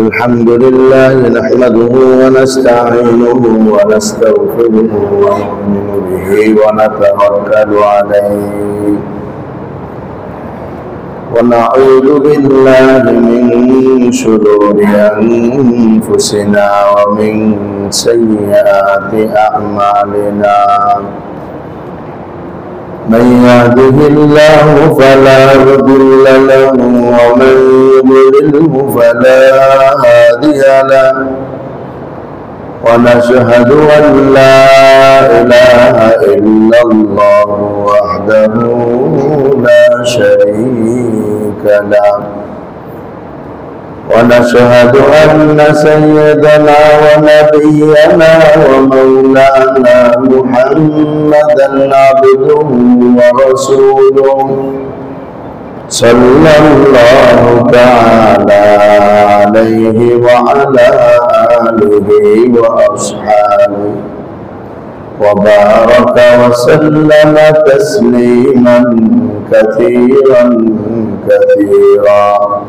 الحمد لله نحمده ونستعينه ونستغفره ونؤمن به ونتوكل عليه ونعوذ بالله من شرور أنفسنا ومن سيئات أعمالنا من يهده الله فلا مضل له ومن يضلله فلا هادي له ونشهد أن لا إله إلا الله وحده لا شريك له ونشهد أن سيدنا ونبينا ومولانا محمدا عبده ورسوله صلى الله تعالى عليه وعلى آله وأصحابه وبارك وسلم تسليما كثيرا كثيرا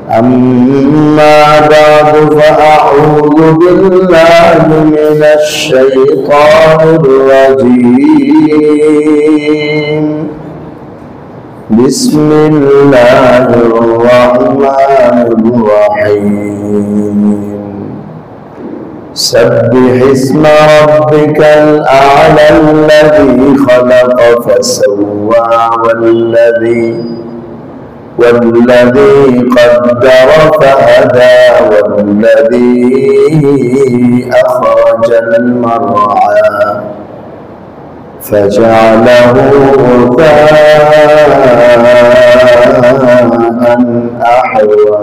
أما بعد فأعوذ بالله من الشيطان الرجيم بسم الله الرحمن الرحيم سبح اسم ربك الأعلى الذي خلق فسوى والذي قدر فهدى والذي أخرج المرعى فجعله غثاء أحوى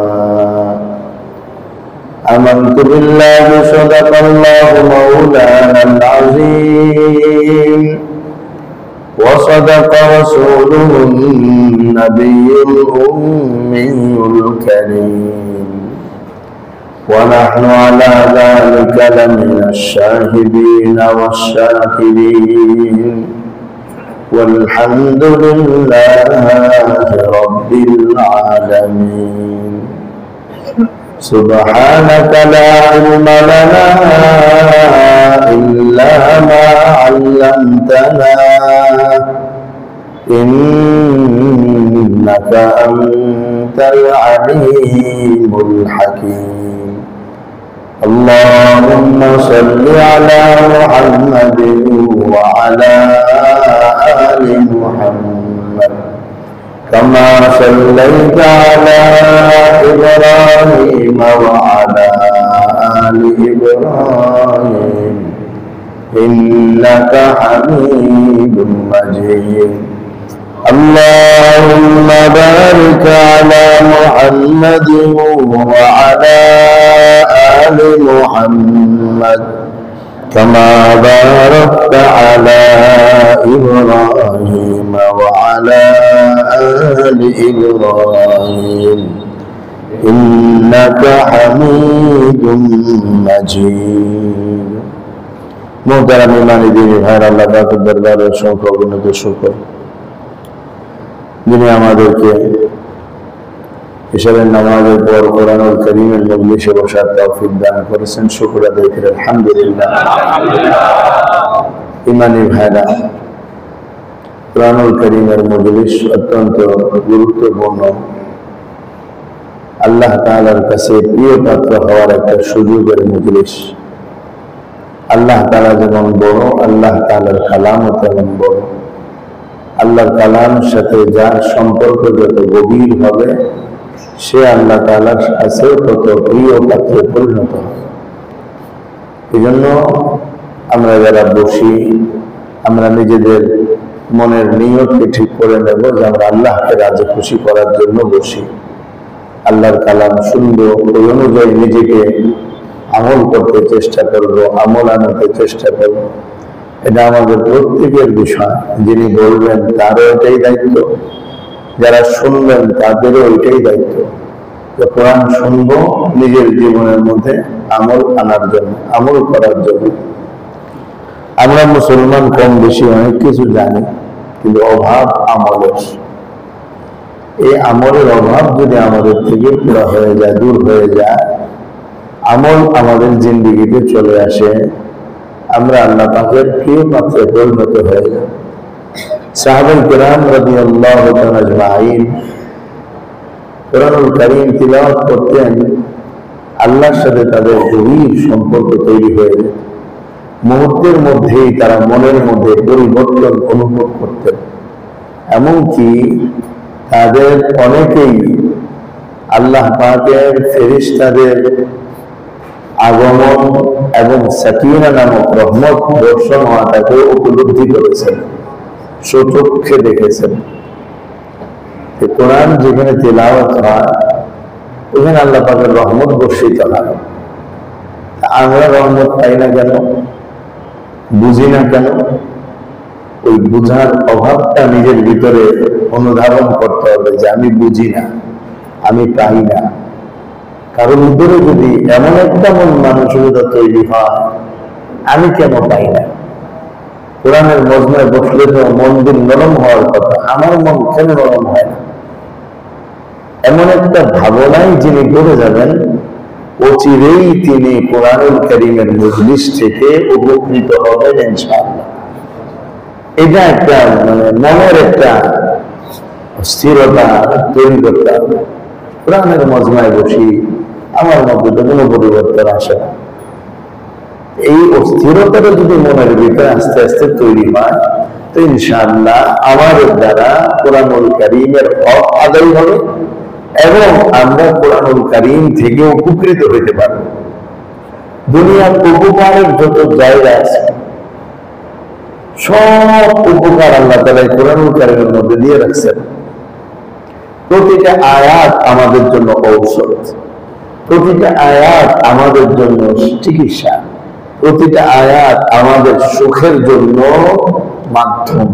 آمنت بالله صدق الله مولانا العظيم وصدق رسوله النبي الأمي الكريم ونحن على ذلك لمن الشاهدين والشاكرين والحمد لله رب العالمين سبحانك لا علم لنا إلا ما علمتنا إنك أنت العليم الحكيم اللهم صل على محمد وعلى آل محمد كما صليت على إبراهيم وعلى آل إبراهيم إنك حميد مجيد اللهم بارك على محمد وعلى آل محمد كما باركت على إبراهيم وعلى آل إبراهيم إنك حميد مجيد محترم ইমানি দ্বীনি ভাইরা আল্লাহ পাকের দরবারে অসংখ্য অগণিত শুকর যিনি আমাদেরকে ইশারের নামাজের পর কোরআনুল কারীমের মজলিসে বসার তৌফিক দান করেছেন শুকর আদায় করে আলহামদুলিল্লাহ ইমানি ভাইরা কোরআনুল কারীমের মজলিস অত্যন্ত গুরুত্বপূর্ণ আল্লাহ তাআলার কাছে প্রিয় পাত্র হওয়ার একটা সুযোগের মজলিস আল্লাহ তাআলা যেমন বড় আল্লাহ তাআলার কালামও তেমন বড় আল্লাহর কালামের সাথে যার সম্পর্ক যত গভীর হবে সে আল্লাহ তাআলার কাছে তত প্রিয় পাত্রে পরিণত হয় এই জন্য আমরা যারা বসি আমরা নিজেদের মনের নিয়তকে ঠিক করে নেব যে আমরা আল্লাহকে রাজি খুশি করার জন্য বসি আল্লাহর কালাম শুনবো ওই অনুযায়ী নিজেকে আমল করতে চেষ্টা করব আমল আনতে চেষ্টা করব এটা আমাদের প্রত্যেকের বিষয় যিনি বলবেন তারও এটাই দায়িত্ব যারা শুনবেন তাদেরও এটাই দায়িত্ব যে কোরআন শুনবো নিজের জীবনের মধ্যে আমল আনার জন্য আমল করার জন্য আমরা মুসলমান কম বেশি অনেক কিছু জানি কিন্তু অভাব আমলের এই আমলের অভাব যদি আমাদের থেকে পুরো হয়ে যায়, দূর হয়ে যায়, আমল আমাদের জিন্দেগিতে চলে আসে, আমরা আল্লাহ পাকের প্রিয় পাত্রে পরিণত হয়ে যায়। সাহাবায়ে কিরাম রাদিয়াল্লাহু তাআলা আজমাইন কুরআনুল কারীম তিলাওয়াত করতেন, আল্লাহর সাথে তাদের গভীর সম্পর্ক তৈরি হয়ে যায়। মুহূর্তের মধ্যেই তারা মনের মধ্যে পরিবর্তন অনুভব করতেন। এমনকি তাদের অনেকেই আল্লাহ পাকের ফেরেশতাদের আগমন এবং সাকিনা নামক রহমত বর্ষণ হওয়াটাকে উপলব্ধি করেছেন, স্বচক্ষে দেখেছেন। কোরআন যেখানে তেলাওয়াত হয় ওখানে আল্লাহ পাকের রহমত বর্ষিত হয়। আমরা রহমত পাই না কেন, বুঝি না কেন? ওই বুঝার অভাবটা নিজের ভিতরে অনুধাবন করতে হবে যে আমি বুঝি না, আমি পাই না। কারণ ভিতরে যদি এমন একটা মন মানসিকতা তৈরি হয়, আমি কেন পাই না? কোরআনের মজমায় বসলে তো মন দিন নরম হওয়ার কথা, আমার মন কেন নরম হয় না? এমন একটা ভাবনাই যিনি করে যাবেন, অচিরেই তিনি কোরআনুল কারীমের মজলিস থেকে উপকৃত হবেন ইনশাআল্লাহ। এটা একটা মনের একটা স্থিরতা তৈরি করতে হবে। কোরআনের মজমায় বসি, আমার মধ্যে তো কোনো পরিবর্তন আসে না। এই অস্থিরতাটা যদি মনের ভিতরে আস্তে আস্তে তৈরি হয়, তো ইনশাআল্লাহ আমাদের দ্বারা কোরআনুল কারীমের হক আদায় হবে এবং আমরা কোরআনুল কারীম থেকে উপকৃত হইতে পারব। দুনিয়ার উপকারের যত জায়গা আছে সব উপকার আল্লাহ তাআলা কোরআনুল কারীমের মধ্যে দিয়ে রাখছেন। প্রতিটা আয়াত আমাদের জন্য ঔষধ, প্রতিটা আয়াত আমাদের জন্য চিকিৎসা, প্রতিটা আয়াত আমাদের সুখের জন্য মাধ্যম।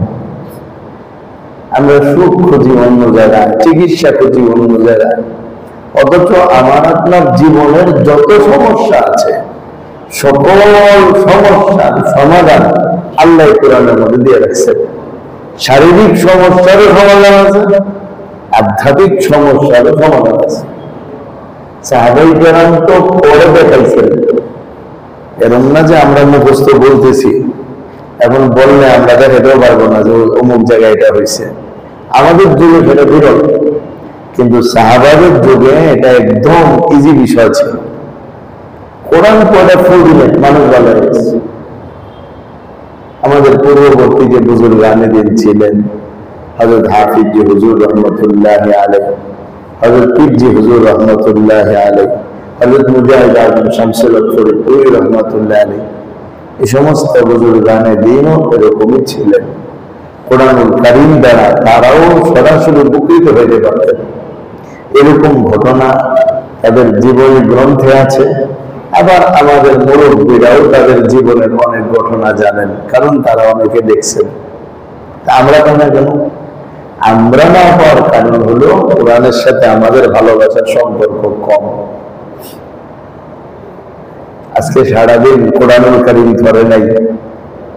আমরা সুখ খুঁজি অন্য জায়গায়, চিকিৎসা খুঁজি অন্য জায়গায়, অথচ আমার আপনার জীবনের যত সমস্যা আছে সকল সমস্যার সমাধান আল্লাহ কোরআনের মধ্যে দিয়ে রাখছেন। শারীরিক সমস্যারও সমাধান আছে, আধ্যাত্মিক সমস্যারও সমাধান আছে। সাহাবায়ে কেরাম তো পড়ে দেখাইছেন, এরকম না যে আমরা মুখস্থ বলতেছি, এখন বললে আমরা দেখাতেও পারবো না যে অমুক জায়গায় এটা হয়েছে। আমাদের যুগে সেটা বিরল, কিন্তু সাহাবাদের যুগে এটা একদম ইজি বিষয় ছিল। কোরআন পড়া ফুল দিলে মানুষ ভালো হয়েছে। আমাদের পূর্ববর্তী যে বুজুর্গ আনেদিন ছিলেন, হযরত হাফিজ জি হুজুর রহমতুল্লাহ আলাইহি, হযরত পীর জি হুজুর রহমতুল্লাহ আলাইহি, হযরত মুজাহিদ আজম শামসুল হক ফরিদপুরি রহমতুল্লাহ আলাইহি, এই সমস্ত বুজুর্গ আনেদিনও এরকমই ছিলেন। কোরআনুল কারীম দ্বারা তারাও সরাসরি উপকৃত হইতে পারতেন। এরকম ঘটনা তাদের জীবনী গ্রন্থে আছে। আবার আমাদের মুরব্বীরাও তাদের জীবনের অনেক ঘটনা জানেন, কারণ তারা অনেকে দেখছেন। আমরা কেন কেন আমরা না পাওয়ার কারণ হলো কোরআনের সাথে আমাদের ভালোবাসার সম্পর্ক কম। আজকে সারাদিন কোরআনুল কারীম ধরে নাই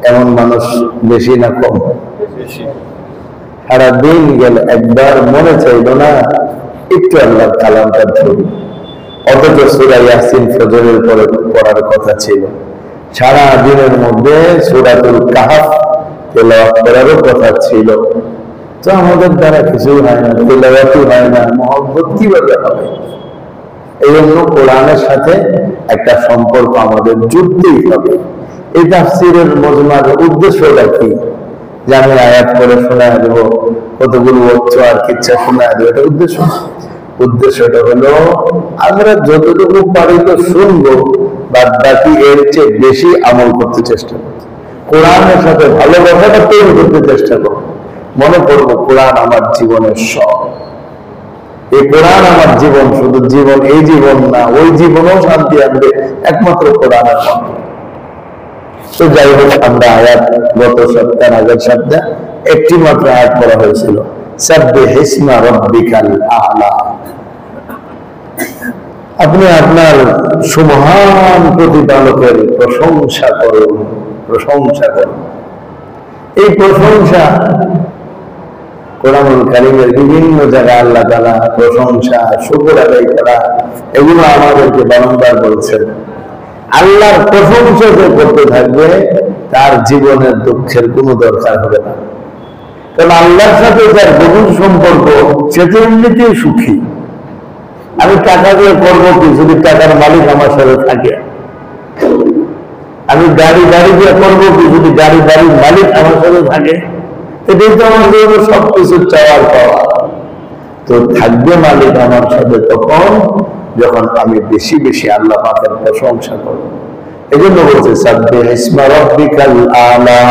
এমন মানুষ বেশি না কম? সারাদিন গেল একবার মনে চাইল না একটু আল্লাহর কালামটা ধরি, অথচ সূরা ইয়াসিন ফজরের পরে পড়ার কথা ছিল। সারা দিনের মধ্যে সূরাতুল কাহফ তেলাওয়াত করারও কথা ছিল। তো আমাদের দ্বারা কিছুই হয় না, তেলাওয়াতই হয় না, মহব্বত কিভাবে হবে? এই জন্য কোরআনের সাথে একটা সম্পর্ক আমাদের জুড়তেই হবে। এই তাফসীরের মজমার উদ্দেশ্যটা কি? যে আমি আয়াত করে শোনায় দেবো, কতগুলো অর্থ আর কিচ্ছা শোনায় দেবো, এটা উদ্দেশ্য? উদ্দেশ্যটা হলো আমরা যতটুকু পারি তো শুনবো, বাদ বাকি এর চেয়ে বেশি আমল করতে চেষ্টা করব, কোরআনের সাথে ভালোবাসাটা তৈরি করতে চেষ্টা করব। মনে করবো কোরআন আমার জীবনের সব, এই কোরআন আমার জীবন, শুধু জীবন এই জীবন না, ওই জীবনেও শান্তি আনবে একমাত্র কোরআনের মন্ত্র। তো যাই হোক, আমরা আয়াত গত সপ্তাহ আগের সপ্তাহ একটি মাত্র আয়াত পড়া হয়েছিল, সাব্বিহ ইসমা রাব্বিকাল আ'লা। আপনি আপনার সুবহান প্রতিপালকের প্রশংসা করুন, প্রশংসা করুন। এই প্রশংসা কোরআনুল কারীমের বিভিন্ন জায়গায় আল্লাহ তাআলা প্রশংসা শুকর আদায় করা এগুলো আমাদেরকে বারংবার বলছেন। আল্লাহর প্রশংসা যে করতে থাকবে তার জীবনের দুঃখের কোনো দরকার হবে না। কারণ আল্লাহর সাথে যার গভীর সম্পর্ক সে তো এমনিতেই সুখী। আমি টাকা দিয়ে করবো কি যদি টাকার মালিক আমার সাথে থাকে? আমি গাড়ি দিয়ে করবো কি যদি গাড়ির মালিক আমার সাথে থাকে? এটাই তো আমার জন্য সবকিছু চাওয়ার পাওয়া। তো থাকবে মালিক আমার সাথে তখন যখন আমি বেশি বেশি আল্লাহ পাকের প্রশংসা করব। এই জন্য বলছে সাব্বিহ ইসমা রাব্বিকাল আলা,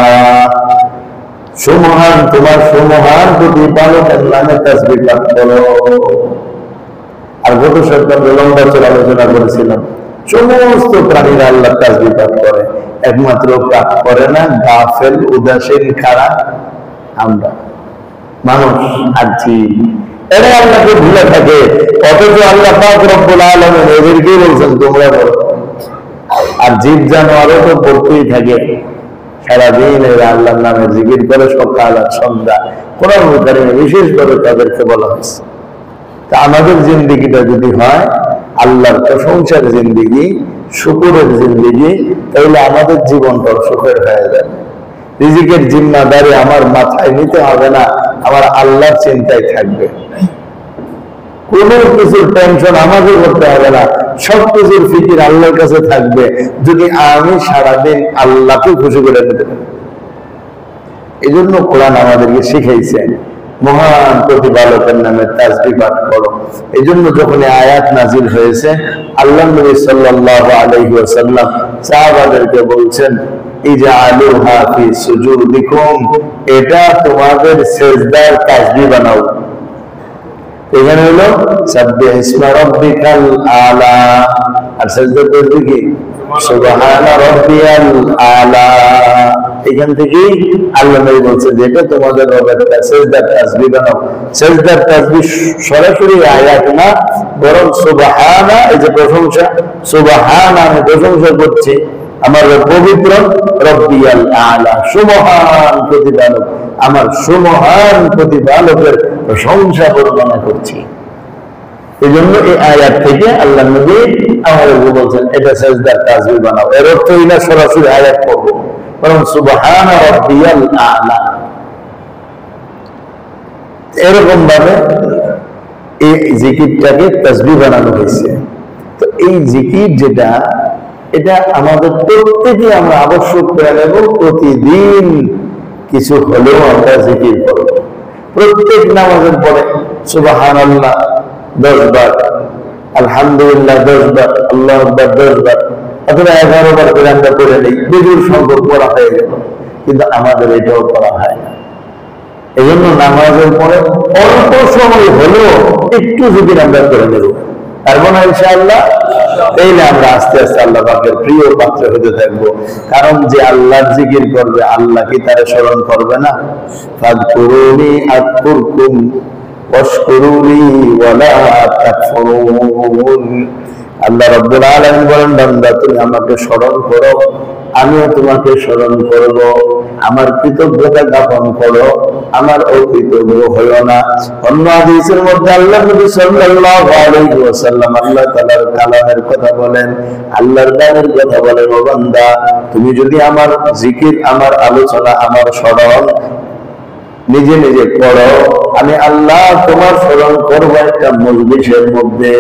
সুমহান তোমার সুমহান প্রতিপালকের নামে তাসবিহ পাঠ করো। আর গত সপ্তাহে লম্বা চলে আলোচনা করেছিলাম সমস্ত প্রাণীরা আল্লাহ তাসবিহ পাঠ করে, একমাত্র পাঠ করে না গাফেল উদাসীন খারা আমরা মানুষ আর জিন, এরা আল্লাহকে ভুলে থাকে। অথচ আল্লাহ পাক রব্বুল আলামিন এদেরকেই বলছেন তোমরা বলো। আর জীব জানোয়ারও তো পড়তেই থাকে, সারাদিন এরা আল্লাহর নামে জিকির করে সকাল আর সন্ধ্যা। কোরআনুল কারীমে বিশেষ করে তাদেরকে বলা হয়েছে। তা আমাদের জিন্দেগিটা যদি হয় আল্লাহর প্রশংসার জিন্দেগি, শুকরের জিন্দেগি, তাহলে আমাদের জীবনটা সুখের হয়ে যাবে। রিজিকের জিম্মাদারি আমার মাথায় নিতে হবে না, আমার আল্লাহর চিন্তায় থাকবে। কোনো কিছুর টেনশন আমাকে করতে হবে না, সবকিছুর ফিকির আল্লাহর কাছে থাকবে যদি আমি সারাদিন আল্লাহকে খুশি করে নিতে পারি। এই জন্য কোরআন আমাদেরকে শিখাইছে মহান প্রতিপালকের নামে তাসবিহ পাঠ করো। এই জন্য যখন আয়াত নাজিল হয়েছে আল্লাহ নবী সাল্লাল্লাহু আলাইহি ওয়াসাল্লাম সাহাবাদেরকে বলছেন ইজআলুহা ফি সুজুদিকুম, এটা তোমাদের সিজদার তাসবিহ বানাও। এখানে হলো সাব্বিহ ইসমা রাব্বিকাল আলা, আর সিজদার তাসবিহ কি সুবহান রাব্বিয়াল আলা। এখান থেকে আল্লাহ নবী বলছে যেটা তোমাদের রবের সিজদার তাসবিহ বানাও। সিজদার তাসবিহ সরাসরি আয়াত না, বরং সুবহানা, এই যে প্রশংসা, সুবহানা আমি প্রশংসা করছি আমার পবিত্র রব্বিয়াল আলা, সুমহান প্রতিপালক, আমার সুমহান প্রতিপালকের প্রশংসা বর্ণনা করছি। এই জন্য এই আয়াত থেকে আল্লাহ নবী আমাদেরকে বলছেন এটা সিজদার তাসবিহ বানাও। এর অর্থ না সরাসরি আয়াত পড়বো, বরং সুবহান রাব্বিয়াল আলা। এরকম ভাবে এই জিকিরটাকে তাসবিহ বানানো হয়েছে। তো এই জিকির যেটা, এটা আমাদের প্রত্যেকে আমরা আবশ্যক করে নেব, প্রতিদিন কিছু হলেও আমরা জিকির করব। প্রত্যেক নামাজের পরে সুবহানাল্লাহ 10 বার, আলহামদুলিল্লাহ 10 বার, আল্লাহু আকবার 10 বার, অথবা 11 বার করে আমরা করে নেই, বিজুর সংখ্যক পড়া হয়ে গেল। কিন্তু আমাদের এটাও করা হয় না। এই জন্য নামাজের পরে অল্প সময় হলেও একটু জিকির আমরা করে নেব, পারবো না ইনশাআল্লাহ? তাইলে আমরা আস্তে আস্তে আল্লাহ পাকের প্রিয় পাত্র হতে থাকবো। কারণ যে আল্লাহর জিকির করবে আল্লাহ কি তারে স্মরণ করবে না? ফাযকুরুনি আযকুরকুম ওয়াশকুরুনি ওয়ালা তাকফুরুন। আল্লাহ রাব্বুল আলামিন বলেন বান্দা তুমি আমাকে স্মরণ করো, আমিও তোমাকে স্মরণ করব। আমার কৃতজ্ঞতা জ্ঞাপন করো, আমার অকৃতজ্ঞ হইও না। অন্য হাদিসের মধ্যে আল্লাহ নবী সাল্লাল্লাহু আলাইহি ওয়াসাল্লাম আল্লাহ তাআলার কালামের কথা বলেন, আল্লাহর গানের কথা বলেন। ও বান্দা তুমি যদি আমার জিকির, আমার আলোচনা, আমার স্মরণ নিজে নিজে করো, আমি আল্লাহ তোমার স্মরণ করবো একটা মজলিসের মধ্যে।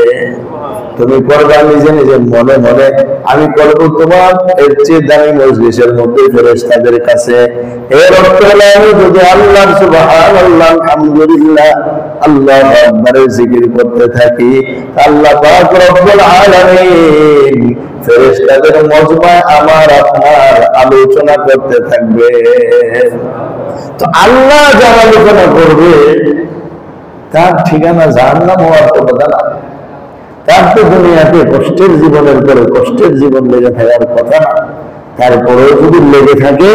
তুমি করবা নিজে নিজে মনে মনে, আমি করবো তোমার এর চেয়ে দামি মজলিসের মধ্যে ফেরেশতাদের কাছে। এর অর্থ হলো আমি যদি আল্লাহ সুবহানাল্লাহ আলহামদুলিল্লাহ আল্লাহু আকবারের জিকির করতে থাকি, আল্লাহ পাক রব্বুল আলামিন ফেরেশতাদের মজমায় আমার আপনার আলোচনা করতে থাকবে। তো আল্লাহ যার আলোচনা করবে তার ঠিকানা জাহান্নাম হওয়ার তো কথা না। তার তো দুনিয়াতে কষ্টের জীবনের পরে কষ্টের জীবন লেগে থাকার কথা না। তারপরেও যদি লেগে থাকে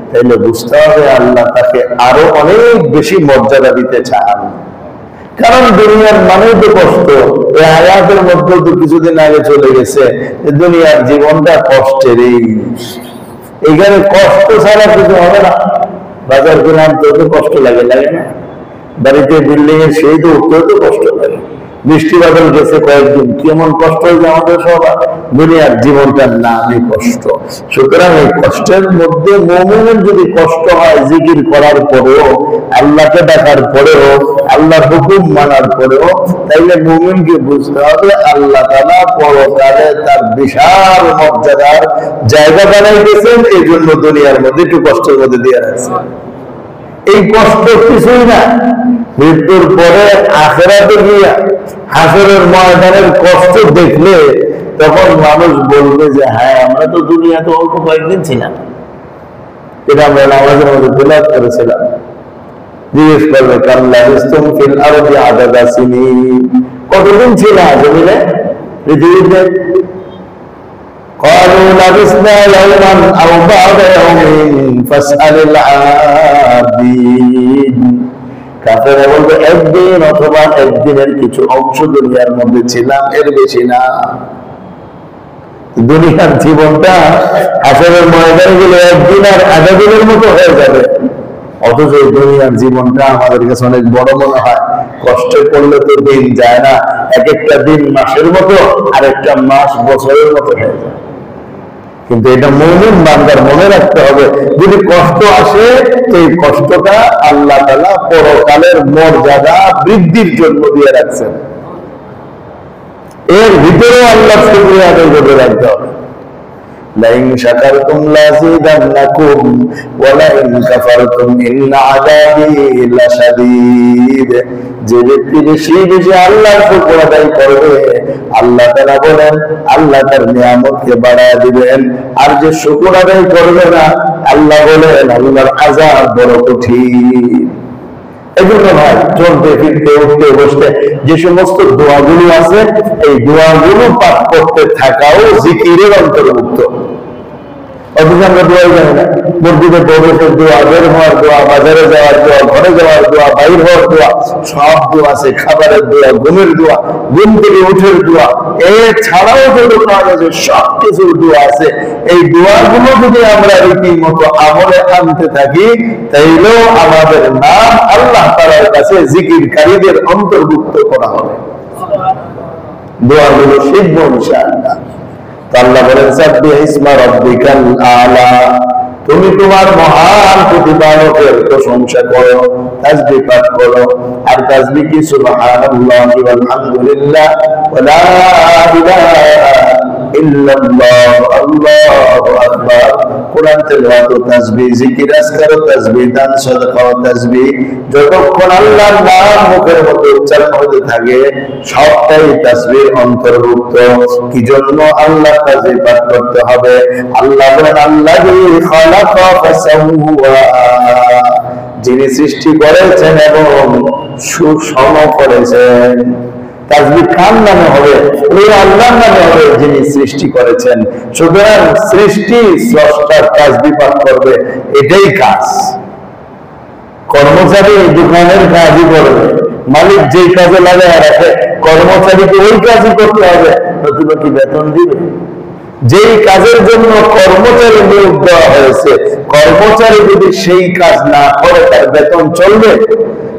তাহলে বুঝতে হবে আল্লাহ তাকে আরো অনেক বেশি মর্যাদা দিতে চান। কারণ দুনিয়ার মানে তো কষ্ট। এই আয়াতের মধ্যে তো কিছুদিন আগে চলে গেছে দুনিয়ার জীবনটা কষ্টেরই। এখানে কষ্ট ছাড়া কিছু হবে না। বাজার করে আনতে তো কষ্ট লাগে, লাগে না? বাড়িতে বিল্ডিং এর সেই তো উঠতেও তো কষ্ট লাগে, বৃষ্টি বাদল গেছে কয়েকদিন, কেমন কষ্ট হয়েছে আমাদের সবার। দুনিয়ার জীবনটার নামই কষ্ট। সুতরাং এই কষ্টের মধ্যে মুমিনের যদি কষ্ট হয় জিকির করার পরেও, আল্লাহকে ডাকার পরেও, আল্লাহর হুকুম মানার পরেও, তাইলে মুমিনকে বুঝতে হবে আল্লাহ তাআলা পরকালে তার বিশাল মর্যাদার জায়গা বানাই দিয়েছেন, এই জন্য দুনিয়ার মধ্যে একটু কষ্টের মধ্যে দিয়ে রাখছে। এই কষ্ট কিছুই না, মৃত্যুর পরে আখিরাতে গিয়া হাসরের ময়দানের কষ্ট দেখলে তখন মানুষ বলবে যে হ্যাঁ, আমরা তো দুনিয়াতে অল্প কয়েকদিন ছিলাম। এটা আমরা নামাজের মধ্যে তেলাওয়াত করেছিলাম। জিজ্ঞেস করবে কাল্লা বিস্তুম ফিল আরদি আদাদা সিনিন, কতদিন ছিল জমিনে পৃথিবীতে? قالوا لبثنا يوما أو بعض يوم فاسأل العادين। কাফেররা বলবে একদিন অথবা একদিনের কিছু অংশ দুনিয়ার মধ্যে ছিলাম, এর বেশি না। দুনিয়ার জীবনটা হাসরের ময়দানে গেলে একদিন আর আধা দিনের মতো হয়ে যাবে, অথচ দুনিয়ার জীবনটা আমাদের কাছে অনেক বড় মনে হয়। কষ্টে পড়লে তো দিন যায় না, এক একটা দিন মাসের মতো, আর একটা মাস বছরের মতো হয়ে যায়। কিন্তু এটা মুমিন বান্দার মনে রাখতে হবে, যদি কষ্ট আসে তো এই কষ্টটা আল্লাহ তাআলা পরকালের মর্যাদা বৃদ্ধির জন্য দিয়ে রাখছেন। এর ভিতরেও আল্লাহ শুকরিয়া আদায় করে রাখতে হবে। লাইন শাকারতুম লাযিদান্নাকুম ওয়া লাইন কাফারতুম ইন্না আযাবি লাশাদীদ। যে ব্যক্তি বেশি বেশি আল্লাহর শুকর আদায় করবে, আল্লাহ তাআলা বলেন আল্লাহ তার নিয়ামতকে বাড়ায় দিবেন। আর যে শুকর আদায় করবে না, আল্লাহ বলেন আল্লাহর আযাব বড় কঠিন। এজন্য ভাই চলতে ফিরতে উঠতে বসতে যে সমস্ত দোয়াগুলো আছে, এই দোয়াগুলো পাঠ করতে থাকাও জিকিরের অন্তর্ভুক্ত। অথচ আমরা দোয়াই জানি না। মসজিদে প্রবেশের দোয়া, বের হওয়ার দোয়া, বাজারে যাওয়ার দোয়া, ঘরে যাওয়ার দোয়া, বাইর হওয়ার দোয়া, সব দোয়া আছে। খাবারের দোয়া, ঘুমের দোয়া, ঘুম থেকে উঠের দোয়া, এছাড়াও যে দোয়া আছে সব কিছুর দোয়া আছে। এই দোয়াগুলো যদি আমরা রীতিমতো আমলে আনতে থাকি, তাইলেও আমাদের নাম আল্লাহ তাআলার কাছে জিকিরকারীদের অন্তর্ভুক্ত করা হবে। দোয়াগুলো শিখবো ইনশাআল্লাহ। আল্লাহ বলেন সাব্বিহ ইসমা রাব্বিকাল আলা, তুমি তোমার মহান প্রতিপালকের প্রশংসা করো, তাসবিহ পাঠ করো। আর তাসবিহ কি? সুবহানাল্লাহি ওয়াল হামদুলিল্লাহ ওয়া লা ইলাহা ইল্লাল্লাহ আল্লাহু আকবার। কোরআন তেলাওয়াত ও তাসবিহ, জিকির আজকার ও তাসবিহ, দান সাদাকা ও তাসবিহ, যতক্ষণ আল্লাহর নাম মুখের মধ্যে উচ্চারণ হতে থাকে সবটাই তাসবিহর অন্তর্ভুক্ত। কি জন্য আল্লাহ তাসবিহ পাঠ করতে হবে? আল্লাহ বলেন আল্লাযী খালাকা ফাসাওয়া, যিনি সৃষ্টি করেছেন এবং সুষম করেছেন। তাসবিহ কার নামে হবে? ওই আল্লাহর নামে হবে যিনি সৃষ্টি করেছেন। সুতরাং সৃষ্টি স্রষ্টার তাসবিহ পাঠ করবে, এটাই কাজ। কর্মচারী দোকানের কাজই করবে, মালিক যেই কাজে লাগায় রাখে কর্মচারীকে ওই কাজই করতে হবে, নতুবা কি বেতন দিবে? যেই কাজের জন্য কর্মচারী নিয়োগ দেওয়া হয়েছে, কর্মচারী যদি সেই কাজ না করে তার বেতন চলবে?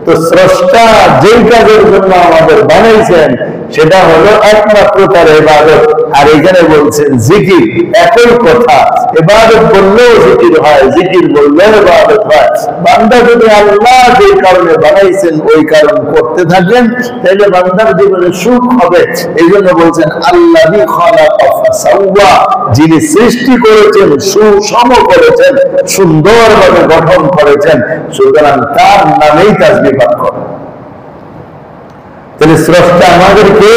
তো স্রষ্টা যেই কাজের জন্য আমাদের বানাইছেন সেটা হলো একমাত্র তার ইবাদত। আর এখানে বলছেন জিকির, একই কথা। ইবাদত বললেও জিকির হয়, জিকির বললেও ইবাদত হয়। বান্দা যদি আল্লাহ যে কারণে বানাইছেন ওই কারণ করতে থাকেন, তাহলে বান্দার জীবনে সুখ হবে। এই জন্য বলছেন আল্লাযী খালাকা ফাসাওয়া, যিনি সৃষ্টি করেছেন, সুষম করেছেন, সুন্দরভাবে গঠন করেছেন। সুতরাং তার নামেই তাসবিহ পাঠ করো। তাহলে স্রষ্টা আমাদের কে?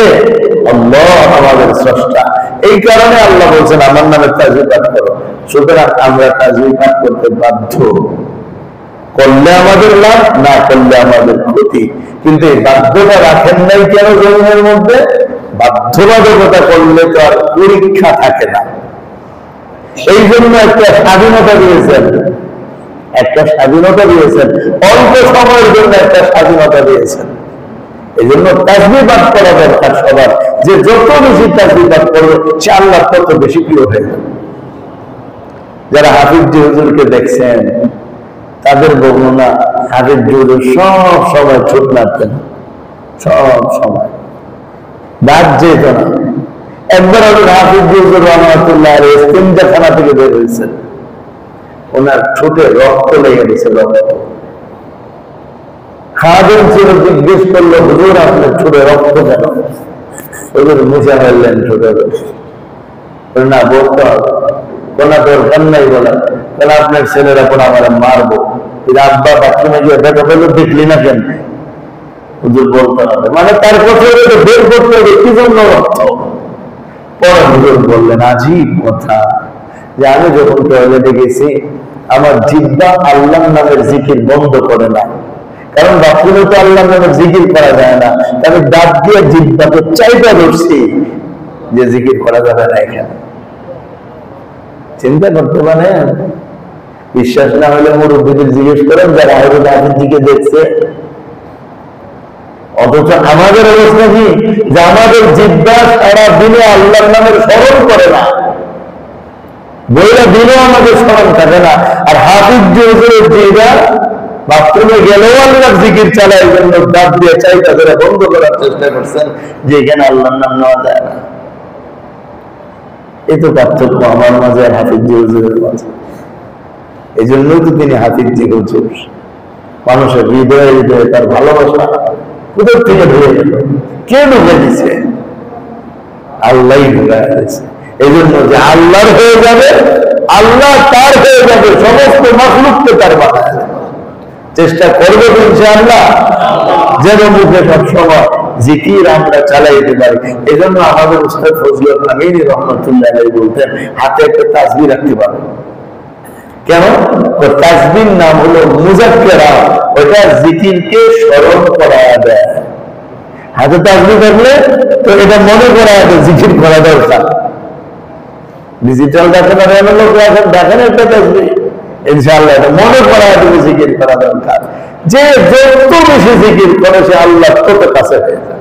আল্লাহ আমাদের স্রষ্টা। এই কারণে আল্লাহ বলছেন আমার নামে তাসবিহ পাঠ করো। সুতরাং আমরা তাসবিহ পাঠ করতে বাধ্য। করলে আমাদের লাভ, না করলে আমাদের ক্ষতি। কিন্তু এই বাধ্যতা রাখেন নাই কেন জমিনের মধ্যে? বাধ্যবাধকতা করলে তো আর পরীক্ষা থাকে না। এই জন্য একটা স্বাধীনতা দিয়েছেন, একটা স্বাধীনতা দিয়েছেন, অল্প সময়ের জন্য একটা স্বাধীনতা দিয়েছেন। এই জন্য তাসবিহ পাঠ করা দরকার সবার। যে যত বেশি তাসবিহ পাঠ করবে সে আল্লাহ তত বেশি প্রিয় হয়ে যাবে। যারা হাফিজ হুজুরকে দেখছেন, তাদের বর্ণনা হাফিজ জুজুর সব সময় ছোট লাগতেন, সব সময় দাঁত যেত না। একবার হলো হাফিজ জুজুর রহমাতুল্লাহ ইস্তেঞ্জাখানা থেকে বের হয়েছেন, ওনার ঠোঁটে রক্ত লেগে গেছে, রক্ত। খাদেম ছিল, জিজ্ঞেস করলো হুজুর আপনার ঠোঁটে রক্ত কেন? হুজুর মুছে ফেললেন ঠোঁটে। না বলতে হবে, কোনো দরকার নাই বলা, তাহলে আপনার ছেলেরা পর আমার মারবো। আব্বা বাথরুমে গিয়ে দেখা পেলো, দেখলি না কেন? হুজুর বলতে হবে, মানে তার কথা বের করতে হবে কি জন্য রক্ত। পরে হুজুর বললেন আজীব কথা, যে আমি যখন টয়লেটে গেছি আমার জিহ্বা আল্লাহর নামের জিকির বন্ধ করে না, কারণ বাথরুমে তো আল্লাহর নামের জিকির করা যায় না, আমি দাঁত দিয়ে জিহ্বাকে চাইটা ধরছি যে জিকির করা যাবে না এখানে। চিন্তা করতে পারেন? বিশ্বাস না হলে মুরব্বীদের জিজ্ঞেস করেন যারা হাফিজের দিকে দেখছে। অথচ আমাদের অবস্থা কি, যে আমাদের জিহ্বা সারা দিনে আল্লাহর নামের স্মরণ করে না, বইটা দিলেও আমাদের স্মরণ থাকে না। আর হাফিজ জুজুরের জিহ্বা বাথরুমে গেলেও আল্লাহর জিকির চালায়, জন্য দাঁত দিয়ে চাইটা ধরে বন্ধ করার চেষ্টা করছেন যে এখানে আল্লাহর নাম নেওয়া যায় না। এই তো পার্থক্য আমার মাঝে আর হাফিজ হুজুরের মাঝে। এই জন্যই তো তিনি হাফিজ হুজুর। মানুষের হৃদয়ে হৃদয়ে তার ভালোবাসা কোথার থেকে ঢুকে গেল? কে ঢুকে দিছে? আল্লাহ ঢুকে দিয়েছে। এই জন্য যে আল্লাহর হয়ে যাবে, আল্লাহ তার হয়ে যাবে, সমস্ত মাখলুককে তার বানায় যাবে। চেষ্টা করবো ইনশাআল্লাহ যেন মুখে সবসময় জিকির আমরা চালাইতে পারি। এই জন্য আমাদের উস্তাদ ফজলুল আমিন রহমাতুল্লাহ আলাইহি বলতেন হাতে একটা তাসবিহ রাখতে পারো। কেন? তাসবিহর নাম হলো মুযাক্কিরা, ওটা জিকিরকে স্মরণ করায়া দেয়। হাতে তাসবিহ থাকলে তো এটা মনে করায়া দেয় জিকির করা দরকার। ডিজিটাল দেখেন আর এমন এখন দেখেন একটা তাসবিহ, ইনশাআল্লাহ এটা মনে করায়া দেবে জিকির করা দরকার। যে যত বেশি জিকির করে সে আল্লাহ তত কাছে হয়ে যায়।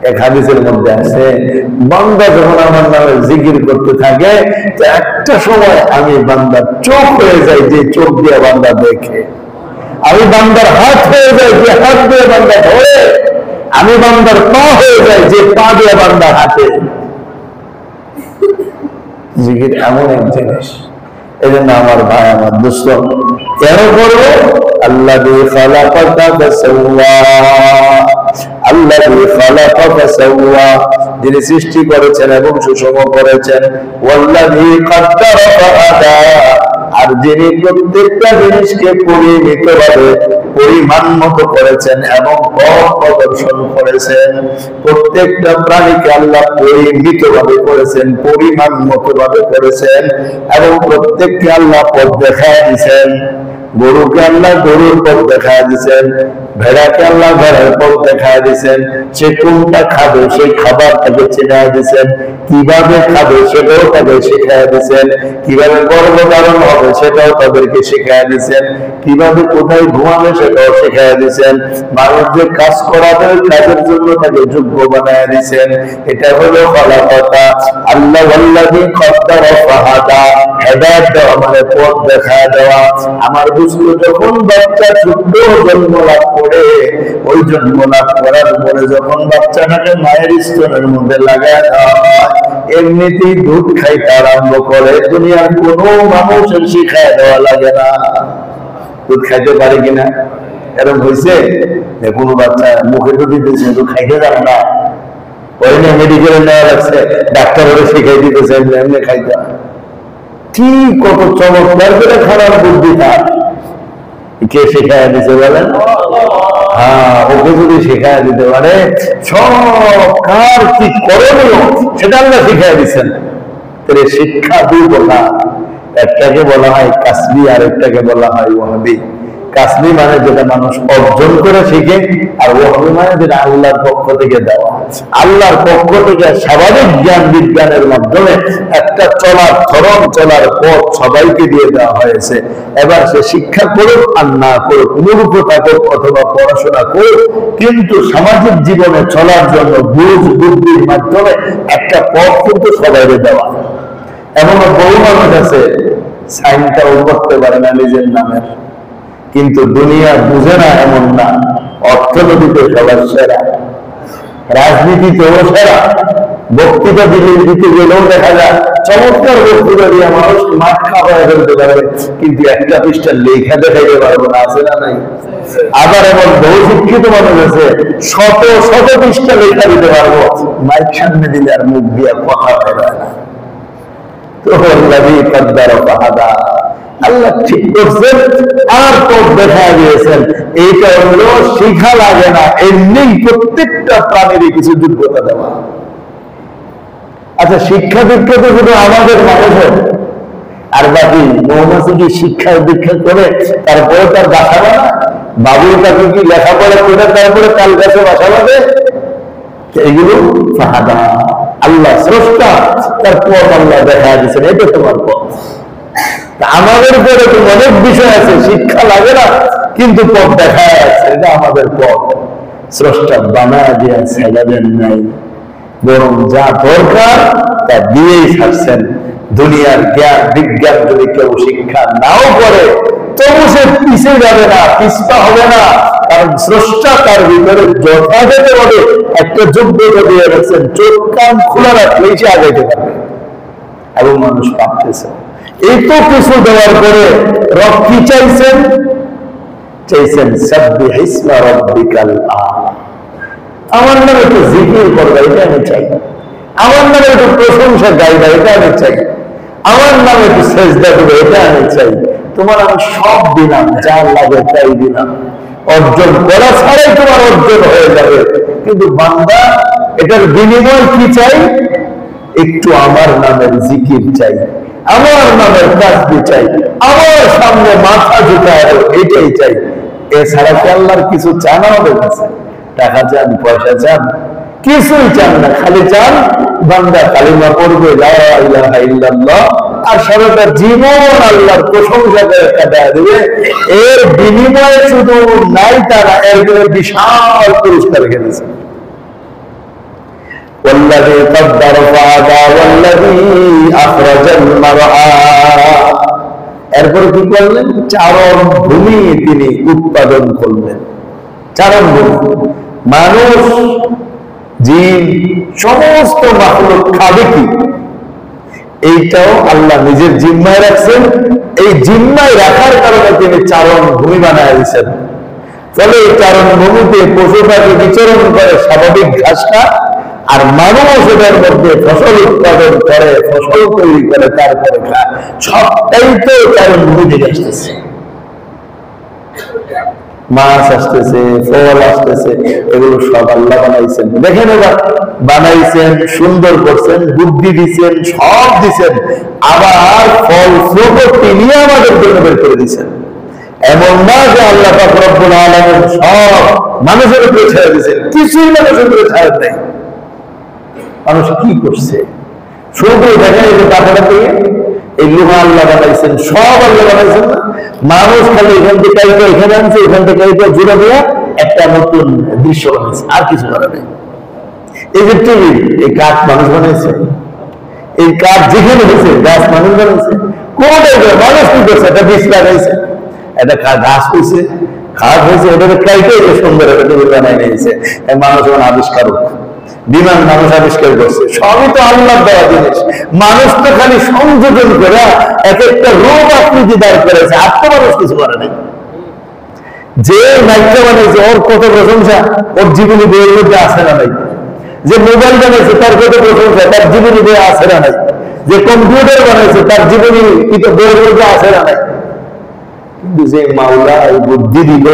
এক হাদিসের মধ্যে আছে, বান্দা যখন আমার নামে জিকির করতে থাকে তো একটা সময় আমি বান্দার চোখ হয়ে যাই, যে চোখ দিয়ে বান্দা দেখে। আমি বান্দার হাত হয়ে যাই, যে হাত দিয়ে বান্দা ধরে। আমি বান্দার পা হয়ে যাই, যে পা দিয়ে বান্দা হাতে। জিকির এমন এক জিনিস, এই জন্য আমার ভাই, আমার দোস্ত, কেন করবো? আল্লাযী খালাকাকা ফাসাওয়া, আল্লাযী খালাকা ফাসাওয়া, যিনি সৃষ্টি করেছেন এবং সুষম করেছেন। ওয়াল্লাযী কাদ্দারা ফাহাদা, আর যিনি প্রত্যেকটা জিনিসকে পরিমিতভাবে পরিমাণ মতো করেছেন এবং পথ প্রদর্শন করেছেন। প্রত্যেকটা প্রাণীকে আল্লাহ পরিমিতভাবে করেছেন, পরিমাণ মতো ভাবে করেছেন, এবং প্রত্যেককে আল্লাহ পথ দেখায় দিয়েছেন। গরুকে আল্লাহ গরুর পথ দেখায় দিয়েছেন, ভেড়াকে আল্লাহ ভেড়ার পথ দেখায় দিয়েছেন। সে কোনটা খাবে সেই খাবার তাকে চেনায় দিয়েছেন, কিভাবে খাবে সেটাও তাদের শেখায় দিয়েছেন, কিভাবে গর্ভধারণ হবে সেটাও তাদেরকে শেখায় দিয়েছেন, কিভাবে কোথায় ঘুমাবে সেটাও শেখায় দিয়েছেন। মানুষ যে কাজ করাবে কাজের জন্য তাকে যোগ্য বানায় দিয়েছেন। এটা হলো খালাকাতা। আল্লাহ ওয়াল্লাযী কাদ্দারা ফাহাদা, হেদায়েত দেওয়া মানে পথ দেখায় দেওয়া। আমার বুঝলো যখন বাচ্চা ছোট্ট জন্ম লাভ করে, ওই জন্ম লাভ করার পরে যখন বাচ্চাটাকে মায়ের স্তনের মধ্যে লাগায় দেওয়া হয়, এমনিতেই দুধ খাইতে আরম্ভ করে। দুনিয়ার কোনো মানুষের শিখায় দেওয়া লাগে না। দুধ খাইতে পারে কিনা এরকম হয়েছে? কোনো বাচ্চা মুখে তো দিতেছে, তো খাইতে যাবে না, ওই নিয়ে মেডিকেলে নেওয়া লাগছে, ডাক্তার ওরা শিখাই দিতেছে এমনি খাইতে। কি কত চমৎকার করে খারাপ বুদ্ধি তার, কে শেখায় দিতে বলেন? হ্যাঁ, ওকে যদি শেখায় দিতে পারে সব কার কি করণীয় সেটা আমরা শিখাই দিচ্ছেন। তাহলে শিক্ষা দুই প্রকার, একটাকে বলা হয় কাসবি, আর একটাকে বলা হয় ওয়াহবি। কাসবি মানে যেটা মানুষ অর্জন করে শিখে, আর ওয়াহবি মানে যেটা আল্লাহর পক্ষ থেকে দেওয়া। আল্লাহর পক্ষ থেকে স্বাভাবিক জ্ঞান বিজ্ঞানের মাধ্যমে একটা চলার ধরন, চলার পথ সবাইকে দিয়ে দেওয়া হয়েছে। এবার সে শিক্ষা করুক আর না করুক, মূর্খ থাকুক অথবা পড়াশোনা করুক, কিন্তু সামাজিক জীবনে চলার জন্য বুঝ বুদ্ধির মাধ্যমে একটা পথ কিন্তু সবাইকে দেওয়া। এমন বহু মানুষ আছে সাইনটাও করতে পারে না নিজের নামের, কিন্তু দুনিয়া বুঝে না এমন না, অর্থনীতিতে সবার সেরা, রাজনীতিতেও সেরা, বক্তৃতা দিতে গেলেও দেখা যায় চমৎকার বক্তৃতা দিয়ে মানুষ মাঠ খাওয়ায় ফেলতে পারবে, কিন্তু একটা পৃষ্ঠা লেখা দেখাইতে পারবো না, আছে না নাই? আবার এমন বহু শিক্ষিত মানুষ আছে শত শত পৃষ্ঠা লেখা দিতে পারবো, মাইক সামনে দিলে আর মুখ দিয়ে কথা বেরোয় না। তো আল্লাহ ঠিক করছেন আর পথ দেখা দিয়েছেন। এইটা হলো শিখা লাগে না, এমনি প্রত্যেকটা প্রাণীরই কিছু যোগ্যতা দেওয়া। আচ্ছা, শিক্ষা দীক্ষা তো শুধু আমাদের মানুষের, আর বাকি মৌমাছি কি শিক্ষা দীক্ষা করে তারপরে তার বাসা বানা? বাবুর কাছে কি লেখাপড়া করে তারপরে তার কাছে বাসা বাঁধে? এগুলো ফাহাদা, আল্লাহ স্রষ্টা, তার পথ আল্লাহ দেখা দিচ্ছেন, এটা তোমার পথ। আমাদের পরে তো অনেক বিষয় আছে, শিক্ষা লাগে না কিন্তু পথ দেখা যাচ্ছে, এটা আমাদের পথ। স্রষ্টা বানায় দিয়ে ছেড়ে দেন নাই, বরং যা দরকার তা দিয়েই ছাড়ছেন। দুনিয়ার জ্ঞান বিজ্ঞান যদি কেউ শিক্ষা নাও করে তবু সে পিছিয়ে যাবে না, পিছপা হবে না, কারণ স্রষ্টা তার ভিতরে যথাযথভাবে একটা যোগ্যতা দিয়ে রাখছেন, চোখ কান খোলা রাখলেই সে আগাইতে পারবে। এবং মানুষ পাচ্ছে এই তো কিছু দেওয়ার পরে রব কি চাইছেন? চাইছেন সাব্বিহ ইসমা রাব্বিকাল আ'লা, আমার নামে একটু জিকির করবে, এটা আমি চাই। আমার নামে একটু প্রশংসা গাইবা, এটা আমি চাই। আমার নামে একটু সেজদা দেবে, এটা আমি চাই। তোমার আমি সব দিলাম, যা লাগে তাই দিলাম, অর্জন করা ছাড়াই তোমার অর্জন হয়ে যাবে। কিন্তু বান্দা এটার বিনিময় কি চাই? একটু আমার নামের জিকির চাই, আমার নামের তাসবিহ চাই, আমার সামনে মাথা ঝুঁকায়, এটাই চাই। এছাড়া কি আল্লাহর কিছু চান আমাদের কাছে? টাকা চান, পয়সা চান? কিছুই চান না, খালি চান বান্দা কালিমা পড়বে লা ইলাহা ইল্লাল্লাহ, আর সারাটা জীবন আল্লাহর প্রশংসা করে কাটায় দেবে। এর বিনিময়ে শুধু নাই তারা, এর বিশাল পুরস্কার রেখেছে। والذي قدر فهدى والذي أخرج المرعى, এরপর কি করলেন? চারণ ভূমি তিনি উৎপাদন করলেন। চারণ ভূমি, মানুষ, জিন, সমস্ত মাখলুক খাবে কি, এইটাও আল্লাহ নিজের জিম্মায় রাখছেন। এই জিম্মায় রাখার কারণে তিনি চারণ ভূমি বানায় দিয়েছেন। ফলে এই চারণ ভূমিতে পশু পাখি বিচরণ করে স্বাভাবিক ঘাসটা, আর মানুষ এটার মধ্যে ফসল উৎপাদন করে, ফসল তৈরি করে, তারপরে খায়। সবটাই তো চারণ ভূমি থেকে আসতেছে। মাছ আসতেছে, ফল আসতেছে, এগুলো সব আল্লাহ বানাইছেন। দেখেন এবার বানাইছেন, সুন্দর করছেন, বুদ্ধি দিচ্ছেন, সব দিচ্ছেন, আবার ফল ফ্রুট তিনি আমাদের জন্য বের করে দিচ্ছেন। এমন না যে আল্লাহ পাক রব্বুল আলামিন সব মানুষের উপরে ছেড়ে দিচ্ছেন, কিছুই মানুষের উপরে ছাড়েন নাই। মানুষ কি করছে? শুধু দেখেন এই যে টাকাটা পেয়ে এই লোহা আল্লাহ বানাইছেন, সব আল্লাহ বানাইছেন না। মানুষ খালি এখান থেকে এখানে আনছে, এখান থেকে জুড়ে দিয়ে একটা নতুন দৃশ্য বানাইছে, আর কিছু করা নেই। এই যে টিভি, এই কাঠ মানুষ বানাইছে, এই কাঠ যেখানে হয়েছে গাছ মানুষ বানাইছে, কোনটাই মানুষ কি করছে? একটা বীজ লাগাইছে, একটা ঘাস হয়েছে, খাট হয়েছে, এটাকে কাইটে সুন্দর একটা টেবিল বানাই নিয়েছে। মানুষ এখন আবিষ্কারক, বিমান মানুষ আবিষ্কার করছে, সবই তো আল্লাহর দেওয়া জিনিস। মানুষ তো খালি সংযোজন করে এক একটা রূপ আকৃতি দাঁড় করেছে, আর তো মানুষ কিছু করে নাই। যে নাইটটা বানাইছে ওর কত প্রশংসা, ওর জীবনী বইয়ের মধ্যে আসে না নাই। যে মোবাইল বানাইছে তার কত প্রশংসা, তার জীবনী বইয়ে আসে না নাই। যে কম্পিউটার বানাইছে তার জীবনী বইয়ের মধ্যে আসে না নাই। কিন্তু যে মাওলা এই বুদ্ধি দিল,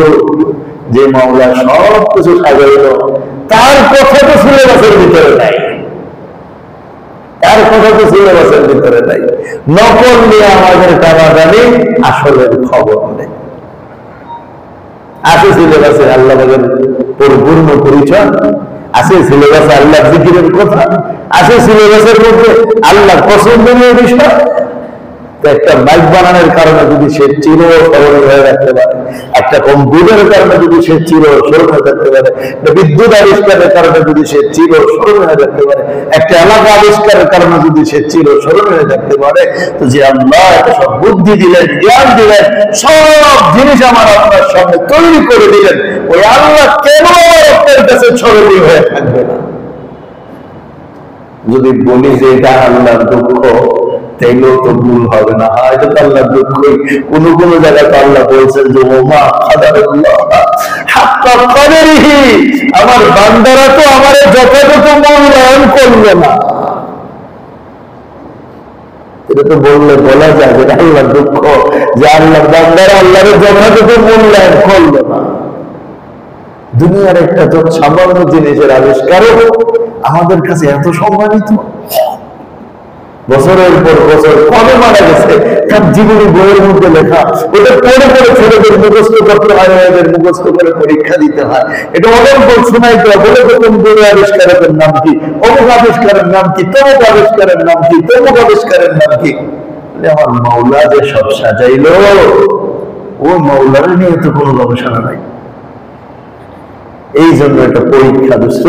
যে মাওলা সব কিছু সাজাইল, তার কথা তো সিলেবাসের ভিতরে নাই। তার কথা তো সিলেবাসের ভিতরে নাই। নকল নিয়ে আমাদের টানাটানি, আসলের খবর নেই। আছে সিলেবাসে আল্লাহের পরিপূর্ণ পরিচয়, আছে সিলেবাসে আল্লাহ জিকিরের কথা, আছে সিলেবাসের মধ্যে আল্লাহ পছন্দনীয় বিষয়, একটা বাইক বানানোর কারণে যদি সে চির স্মরণীয় হয়ে রাখতে পারে, একটা কম্পিউটারের কারণে যদি সে চির স্মরণীয় থাকতে পারে, একটা বিদ্যুৎ আবিষ্কারের কারণে যদি সে চির স্মরণীয় হয়ে থাকতে পারে, একটা এলাকা আবিষ্কারের কারণে যদি সে চির স্মরণীয় হয়ে থাকতে পারে, তো যে আল্লাহ সব বুদ্ধি দিলেন, জ্ঞান দিলেন, সব জিনিস আমার আপনার সামনে তৈরি করে দিলেন, ওই আল্লাহ কেন আমার আপনার কাছে স্মরণীয় হয়ে থাকবে না? যদি বলি যে এটা আল্লাহর দুঃখ, তাইলেও তো ভুল হবে না। হয়তো আল্লাহ দুঃখই কোন কোন জায়গায় আল্লাহ বলছেন যে ওমা কাদারুল্লাহ হাক্কা কাদরিহি, আমার বান্দারা তো আমার যথাযথ মূল্যায়ন করবে না। এটা তো বললে বলা যায় যে আল্লাহর দুঃখ, যে আল্লাহর বান্দারা আল্লাহর যথাযথ মূল্যায়ন করবে না। দুনিয়ার একটা তো সামান্য জিনিসের আবিষ্কারও আমাদের কাছে এত সম্মানিত। বছরের পর বছর কবে মারা গেছে তার জীবনী বইয়ের মধ্যে লেখা, ওটা পড়ে পড়ে ছেলেদের মুখস্থ করতে হয়, মেয়েদের মুখস্থ করে পরীক্ষা দিতে হয়। এটা অনেক শোনাইতে হয়, বলে দেখুন বই আবিষ্কারের নাম কি, অমুক আবিষ্কারের নাম কি, তমুক আবিষ্কারের নাম কি, তমুক আবিষ্কারের নাম কি। আমার মাওলা যে সব সাজাইল, ও মাওলার নিয়ে তো কোনো গবেষণা নাই। এই জন্য এটা পরীক্ষা, দোস্ত,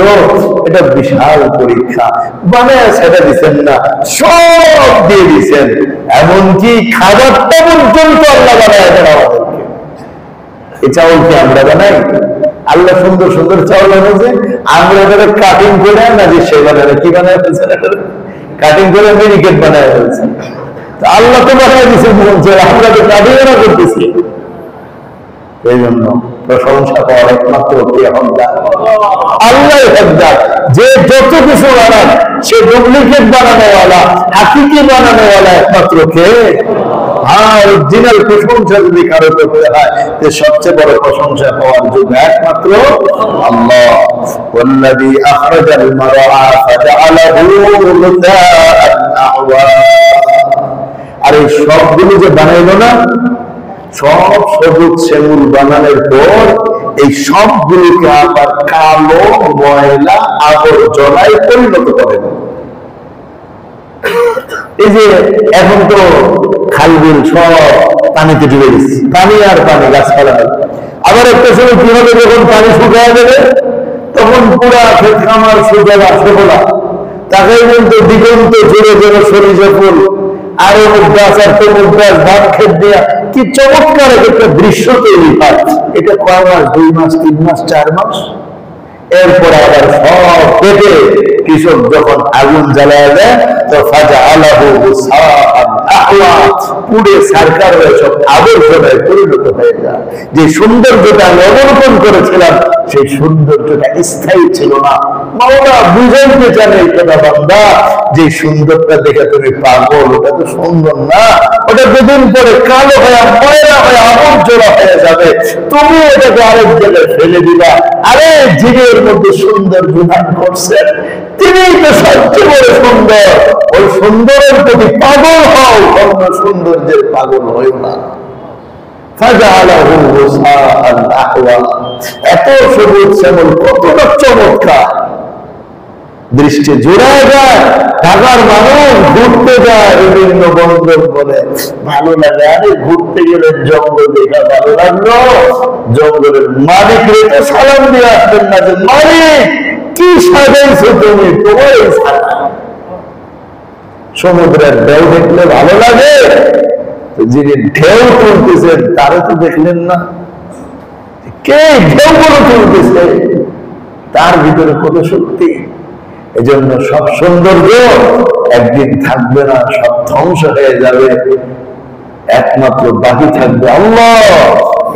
এটা বিশাল পরীক্ষা। বানায় সেটা দিচ্ছেন না, সব দিয়ে দিচ্ছেন, এমনকি খাবারটা পর্যন্ত আল্লাহ বানায় দেন আমাদেরকে। এই চাউল কি আমরা বানাই? আল্লাহ সুন্দর সুন্দর চাউল এনেছে, আমরা এটাকে কাটিং করে না যে সে বানায় কি বানায় ফেলছেন, কাটিং করে মিনিকেট বানায় ফেলছেন। আল্লাহ তো বানায় দিচ্ছেন, আমরা তো কাটিং না করতেছি। এই জন্য প্রশংসা পাওয়ার একমাত্র কে? আল্লাহ হকদার। যে যত কিছু বানান সে ডুপ্লিকেট বানানোওয়ালা, হাকিকি বানানোওয়ালা একমাত্র কে? আর অরিজিনাল প্রশংসা যদি কারো করতে হয়, যে সবচেয়ে বড় প্রশংসা পাওয়ার যোগ্য একমাত্র আল্লাহ। ওয়াল্লাযী আখরাজাল মারআ ফাজআলাহু গুসাআন আহওয়া। আর এই সবগুলো যে বানাইলো না, সব সবুজ শ্যামল বানানোর পর এই সবগুলোকে আবার কালো ময়লা আবর্জনায় পরিণত করেন। এই যে এখন তো খাল বিল সব পানিতে ডুবে গেছে, পানি আর পানি, গাছপালা। আবার একটা সময় কি হবে, যখন পানি শুকায় যাবে তখন পুরা ক্ষেত খামার সুজলা সবলা, তাকে কিন্তু দিগন্ত জুড়ে জুড়ে সরিষা ফুল আর অমুক গাছ আর তমুক গাছ, ধান ক্ষেত দেওয়া, কি চমৎকার একটা দৃশ্য তৈরি হয়। এটা কয় মাস, 2 মাস, 3 মাস, 4 মাস। এরপর আবার সব কেটে কৃষক যখন আগুন জ্বালায় দেয়, তো ফাজআলাহু গুসাআন আহওয়া, পুড়ে সরকার হয়ে সব আবর্জনায় পরিণত হয়ে যায়। যে সৌন্দর্যটা আমি অবলোকন করেছিলাম, সেই সৌন্দর্যটা স্থায়ী ছিল না। মাওলা বুঝাইতে চান এই কথা, বান্দা যে সুন্দরটা দেখে তুমি পাগল, ওটা তো সুন্দর না, ওটা দুদিন পরে কালো হয়ে ময়লা হয়ে আবর্জনা হয়ে যাবে। তুমি এটাকে আরেক জায়গায় ফেলে দিবা। আরে জীবের মধ্যে সুন্দর বিধান করছেন, তিনি তো সবচেয়ে বড় সুন্দর। ওই সুন্দরের প্রতি পাগল হও, অন্য সৌন্দর্যের পাগল হইও না। ফাজআলাহু গুসাআন আহওয়া। এত সবুজ শ্যামল, কতটা চমৎকার দৃষ্টি জোড়ায় যায়। ঢাকার মানুষ ঘুরতে যায় বিভিন্ন বন্দর বলে, ভালো লাগে। আরে ঘুরতে গেলে জঙ্গল দেখা ভালো লাগলো, জঙ্গলের মালিক রেখে সালাম দিয়ে আসবেন না যে মালিক কি সাজাইছো তুমি, তোমার সমুদ্রের ঢেউ দেখলে ভালো লাগে, যিনি ঢেউ তুলতেছেন তারা তো দেখলেন না, কে ঢেউ গুলো তুলতেছে, তার ভিতরে কত শক্তি। এজন্য সব সৌন্দর্য একদিন থাকবে না, সব ধ্বংস হয়ে যাবে, একমাত্র বাকি থাকবে আল্লাহ।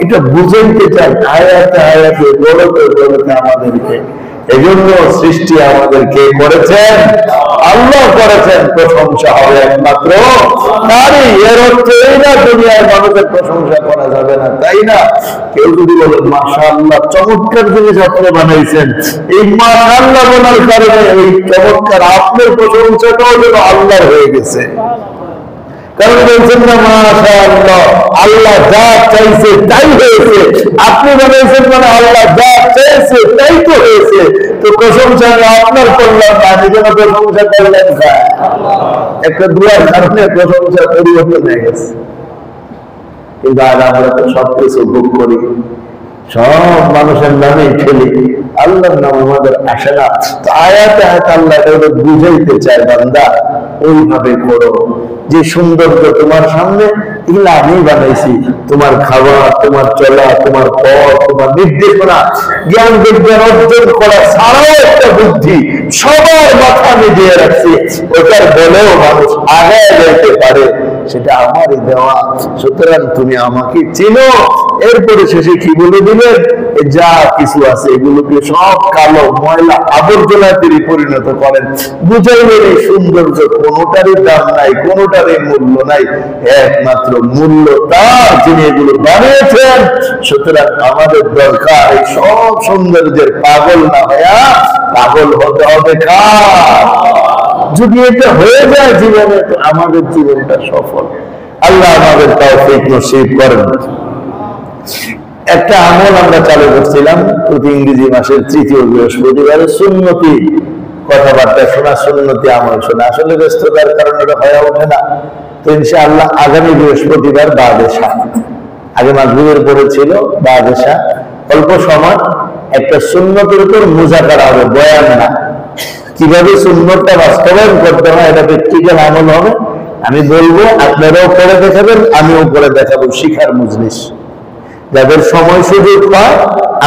এটা বুঝাইতে চাই আয়াতে আয়াতে, বলতে বলতে আমাদেরকে। এজন্য সৃষ্টি আমাদেরকে করেছেন আল্লাহ করেছেন, প্রশংসা হবে একমাত্র তারই। এর অর্থ এই না দুনিয়ার মানুষের প্রশংসা করা যাবে না, তাই না? কেউ যদি বলেন মাশাআল্লাহ চমৎকার জিনিস আপনি বানাইছেন, এই মাশাআল্লাহ বলার কারণে এই চমৎকার আপনার প্রশংসাটাও যেন আল্লাহর হয়ে গেছে। কারণ বলছেন না মাশাআল্লাহ, আল্লাহ যা চাইছে তাই হয়েছে। আপনি বানাইছেন মানে আল্লাহ যা চাইছে তাই তো হয়েছে। তো প্রশংসা আপনার করলাম না, আমি যেন প্রশংসা করলেন না। একটা দুয়ার কারণে প্রশংসা পরিবর্তন হয়ে গেছে। কিন্তু আজ আমরা তো সবকিছু ভোগ করি, সব মানুষের নামে ঠেলি, আল্লাহর নাম আমাদের আসে না। তো আয়াতে আয়াতে আল্লাহ এটা বুঝাইতে চায়, বান্দা ওইভাবে করো যে সৌন্দর্য তোমার সামনে এগুলো আমি বানাইছি। তোমার খাওয়া, তোমার চলা, তোমার পথ, তোমার নির্দেশনা, জ্ঞান বিজ্ঞান অর্জন করা ছাড়াও একটা বুদ্ধি সবার মাথা আমি দিয়ে রাখছি। ওটার বলেও মানুষ আগায় যাইতে পারে, সেটা আমারই দেওয়া। সুতরাং তুমি আমাকে চিনো। এরপরে শেষে কি বলে দিলেন, যা কিছু আছে এগুলোকে সব কালো ময়লা আবর্জনাতে পরিণত করেন। বুঝাইলেন এই সৌন্দর্য কোনোটারই দাম নাই, কোনোটারই মূল্য নাই, একমাত্র মূল্য তার যিনি এগুলো বানিয়েছেন। সুতরাং আমাদের দরকার এই সব সৌন্দর্যের পাগল না হইয়া পাগল হতে হবে কার। যদি এটা হয়ে যায় জীবনে, তো আমাদের জীবনটা সফল। আল্লাহ আমাদের তৌফিক নসিব করেন। একটা আমল আমরা চালু করছিলাম প্রতি ইংরেজি মাসের তৃতীয় বৃহস্পতিবারে, সুন্নতি কথাবার্তা শোনা, সুন্নতি আমল শোনা। আসলে ব্যস্ততার কারণে এটা হয়ে ওঠে না। তো ইনশাআল্লাহ আগামী বৃহস্পতিবার বাদেশা, আগে মাগরিবের পরে ছিল বাদেশা, অল্প সময় একটা সুন্নতের উপর মুজাকারা হবে, বয়ান না। কিভাবে সুন্নতটা বাস্তবায়ন করতে হয় এটা প্র্যাকটিক্যাল আমল হবে। আমি বলবো, আপনারাও করে দেখাবেন, আমিও করে দেখাবো। শিখার মজলিস যাদের সময় সুযোগ পায়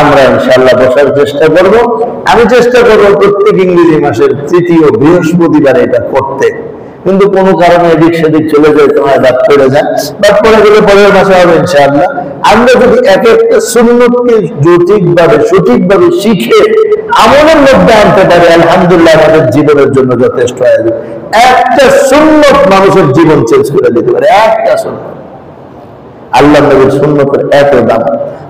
আমরা ইনশাআল্লাহ বসার চেষ্টা করব। আমি চেষ্টা করবো প্রত্যেক ইংরেজি মাসের তৃতীয় বৃহস্পতিবার এটা করতে, কিন্তু কোনো কারণে এদিক সেদিক চলে যায়, তোমার বাদ পড়ে যায়। বাদ পড়ে গেলে পরের মাসে হবে ইনশাআল্লাহ। আমরা যদি এক একটা সুন্নতকে সঠিকভাবে শিখে আমলের মধ্যে আনতে পারি, আলহামদুলিল্লাহ আমাদের জীবনের জন্য যথেষ্ট হয়ে যাবে। একটা সুন্নত মানুষের জীবন চেঞ্জ করে দিতে পারে, একটা সুন্নত। আল্লাহ নবীর সুন্নতের এত দাম।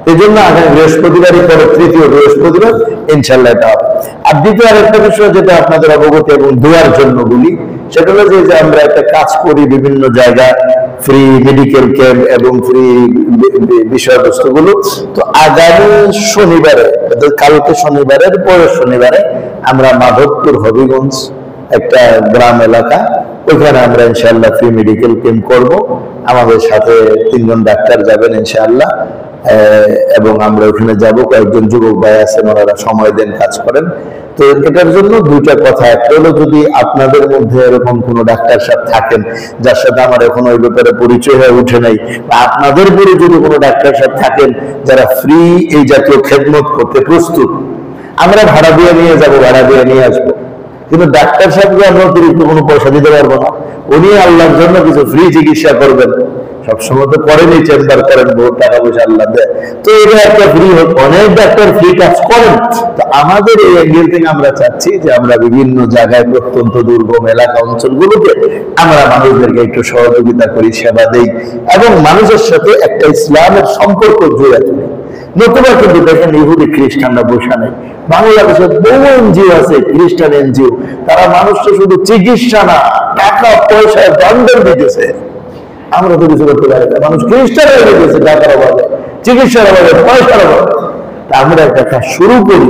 এই জন্য আগামী বৃহস্পতিবারই পরে তৃতীয় বৃহস্পতিবার ইনশাআল্লাহ এটা হবে। আর দ্বিতীয় আরেকটা বিষয় যেটা আপনাদের অবগতি এবং দোয়ার জন্য বলি, সেটা হলো যে আমরা একটা কাজ করি বিভিন্ন জায়গায়, ফ্রি মেডিকেল ক্যাম্প এবং ফ্রি বিষয়বস্তুগুলো। তো আগামী শনিবারে, কালকে শনিবারের পরের শনিবারে আমরা মাধবপুর হবিগঞ্জ একটা গ্রাম এলাকা, ওইখানে আমরা ইনশাআল্লাহ ফ্রি মেডিকেল ক্যাম্প করব। আমাদের সাথে 3 জন ডাক্তার যাবেন ইনশাআল্লাহ, এবং আমরা ওখানে যাব। কয়েকজন যুবক ভাই আছেন, ওনারা সময় দেন, কাজ করেন। তো এটার জন্য দুইটা কথা। একটা হলো, যদি আপনাদের মধ্যে এরকম কোনো ডাক্তার সাহেব থাকেন যার সাথে আমার এখন ওই ব্যাপারে পরিচয় হয়ে উঠে নাই, বা আপনাদের পরে যদি কোনো ডাক্তার সাহেব থাকেন যারা ফ্রি এই জাতীয় খেদমত করতে প্রস্তুত, আমরা ভাড়া দিয়ে নিয়ে যাব, ভাড়া দিয়ে নিয়ে আসবো। কিন্তু ডাক্তার সাহেবকে আমরা অতিরিক্ত কোনো পয়সা দিতে পারবো না। উনি আল্লাহর জন্য কিছু ফ্রি চিকিৎসা করবেন। সবসময় তো করেনি, চেম্বার করেন, বহু টাকা পয়সা আল্লাহ দেয়। তো এটা একটা ফ্রি হোক, অনেক ডাক্তার ফ্রি কাজ করেন। তো আমাদের এই অ্যাঙ্গেল থেকে আমরা চাচ্ছি যে আমরা বিভিন্ন জায়গায়, প্রত্যন্ত দুর্গম এলাকা অঞ্চলগুলোতে আমরা মানুষদেরকে একটু সহযোগিতা করি, সেবা দেই, এবং মানুষের সাথে একটা ইসলামের সম্পর্ক জুড়ে তুলি। নতুবা কিন্তু দেখেন ইহুদি খ্রিস্টানরা বসা নেই। বাংলাদেশের বহু এনজিও আছে, খ্রিস্টান এনজিও, তারা মানুষকে শুধু চিকিৎসা না, টাকা পয়সায় দণ্ডের দিতেছে। আমরা তো কিছু করতে পারি না। মানুষ খ্রিস্টান হয়ে গেছে টাকার অভাবে, চিকিৎসার অভাবে, পয়সার অভাবে। আমরা একটা কাজ শুরু করি,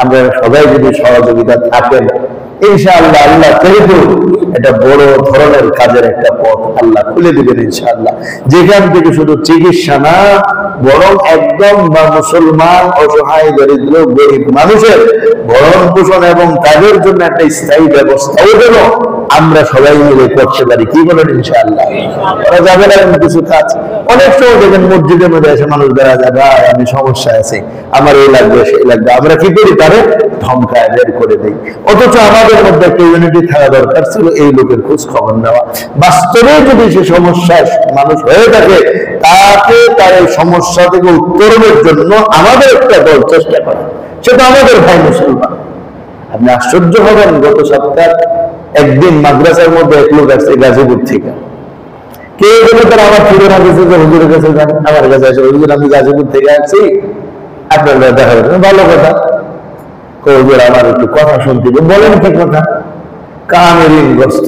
আমরা সবাই যদি সহযোগিতা থাকেন ইনশাআল্লাহ, আল্লাহ যেহেতু এটা বড় ধরনের কাজের একটা পথ আল্লাহ খুলে দিবেন ইনশাআল্লাহ। যেখান থেকে শুধু চিকিৎসা না, বরং একদম বা মুসলমান, অসহায়, দরিদ্র, গরিব মানুষের ভরণ পোষণ এবং তাদের জন্য একটা স্থায়ী ব্যবস্থাও যেন আমরা সবাই মিলে করতে পারি। কি বলেন ইনশাআল্লাহ? ওরা যাবে না এমন কিছু কাজ। অনেক সময় দেখেন মসজিদের মধ্যে এসে মানুষ দেখা যায়, ভাই আমি সমস্যায় আছি, আমার এই লাগবে সেই লাগবে, আমরা কি করি? তারে ধমকায় বের করে দিই। অথচ আমাদের মধ্যে একটা ইউনিটি থাকা দরকার ছিল, এই লোকের খোঁজ খবর নেওয়া। বাস্তবে যদি সে সমস্যায় মানুষ হয়ে থাকে, তাকে তার এই সমস্যা থেকে উত্তরণের জন্য আমাদের একটা দল চেষ্টা করে, সেটা আমাদের ভাই মুসলমান। আপনি আশ্চর্য হবেন, গত সপ্তাহ একদিন মাদ্রাসার মধ্যে এক লোক আসছে গাজীপুর থেকে। কেউ বলে তারা আমার ঠিকানা দিয়েছে যে হুজুরের কাছে যান, আমার কাছে আসে, হুজুর আমি গাজীপুর থেকে আসছি, আপনারা দেখা যাবে। ভালো কথা, হুজুর আমার একটু কথা শুনতে। বলেন কি কথা? কামের ঋণগ্রস্ত,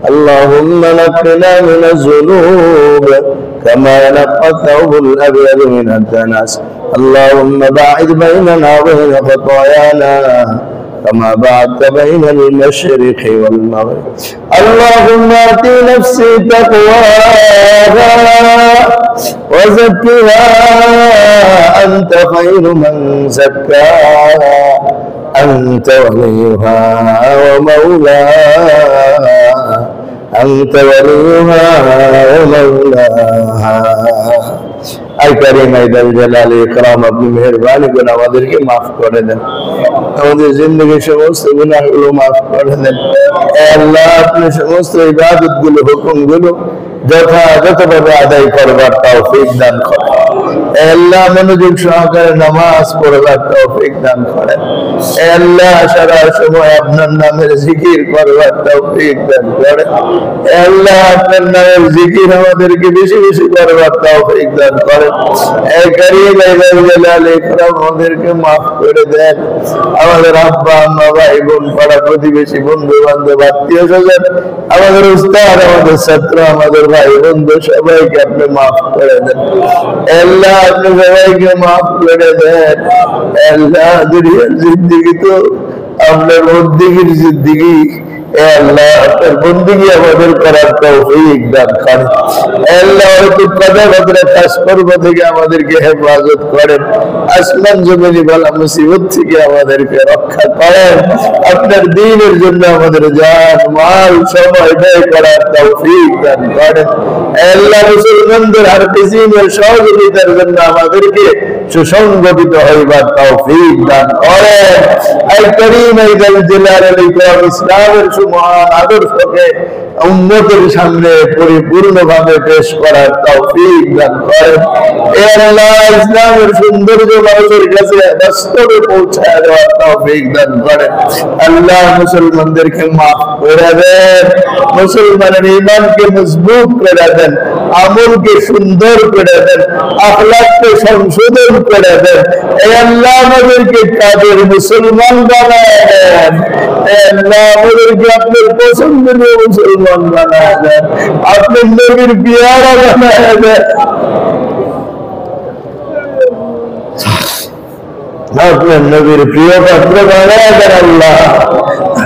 اللهم نقنا من الذنوب كما ينقى الثوب الأبيض من الدنس اللهم باعد بيننا وبين خطايانا كما بعدت بين المشرق والمغرب اللهم آت نفسي تقواها وزكها أنت خير من زكاها أنت وليها ومولاها أنت وليها ومولاها আই কারীম আইদাল জালাল ইকরাম আপনি মেহেরবানি করে আমাদেরকে maaf করে দেন আমাদের জিন্দেগীর সমস্ত গুনাহগুলো maaf করে দেন হে আল্লাহ আপনি সমস্ত ইবাদতগুলো হুকুমগুলো যথাযথভাবে আদায় করবার তৌফিক দান করেন হে আল্লাহ মনোযোগ সহকারে নামাজ পড়বার তৌফিক দান করেন হে আল্লাহ সারা সময় আপনার নামের জিকির করবার তৌফিক দান করেন হে আল্লাহ আপনার নামের জিকির আমাদেরকে বেশি বেশি করবার তৌফিক দান করেন হে কারীম আইদাল জালাল ইকরাম আমাদেরকে maaf করে দেন আমাদের আব্বা আম্মা ভাই বোন পাড়া প্রতিবেশী বন্ধু বান্ধব আত্মীয় স্বজন আমাদের উস্তাদ আমাদের ছাত্র আমাদের ভাই বন্ধু সবাইকে আপনি maaf করে দেন আল্লাহ আপনি সবাইকে maaf করে দেন আল্লাহ দুনিয়ার জিন্দেগি তো আপনার বন্দেগীর জিন্দেগি আল্লাহ আপনার বন্দেগী আমাদের করার তৌফিক দান করেন আল্লাহ হয়তো কথাবার্তা কাজকর্ম থেকে আমাদেরকে হেফাজত করেন আসমান জমিনে বালা মুসিবত থেকে আমাদেরকে রক্ষা করেন আপনার দ্বীনের জন্য আমাদের জান মাল সময় ব্যয় করার তৌফিক দান করেন আল্লাহ মুসলমানদের আর কিসিমের সহযোগিতার জন্য আমাদেরকে সুসংগঠিত হইবার তৌফিক দান করেন আই কারীম আইদাল জালাল ইকরাম ইসলামের সুমহান আদর্শকে উম্মতের সামনে পরিপূর্ণভাবে পেশ করার তৌফিক দান করেন হে আল্লাহ ইসলামের সৌন্দর্য মানুষের কাছে বাস্তবে পৌঁছায় দেওয়ার তৌফিক দান করেন আল্লাহ মুসলমানদেরকে maaf করে দেন মুসলমানের ঈমানকে মজবুত করে দেন আমলকে সুন্দর করে দেন আখলাককে সংশোধন করে দেন হে আল্লাহ আমাদেরকে কাদের মুসলমান বানায় দেন হে আল্লাহ আমাদেরকে আপনার পছন্দনীয় মুসলমান বানায় দেন আপনার নবীর পিয়ারা বানায় দেন আপনার নবীর প্রিয় পাত্র বানায় দেন আল্লাহ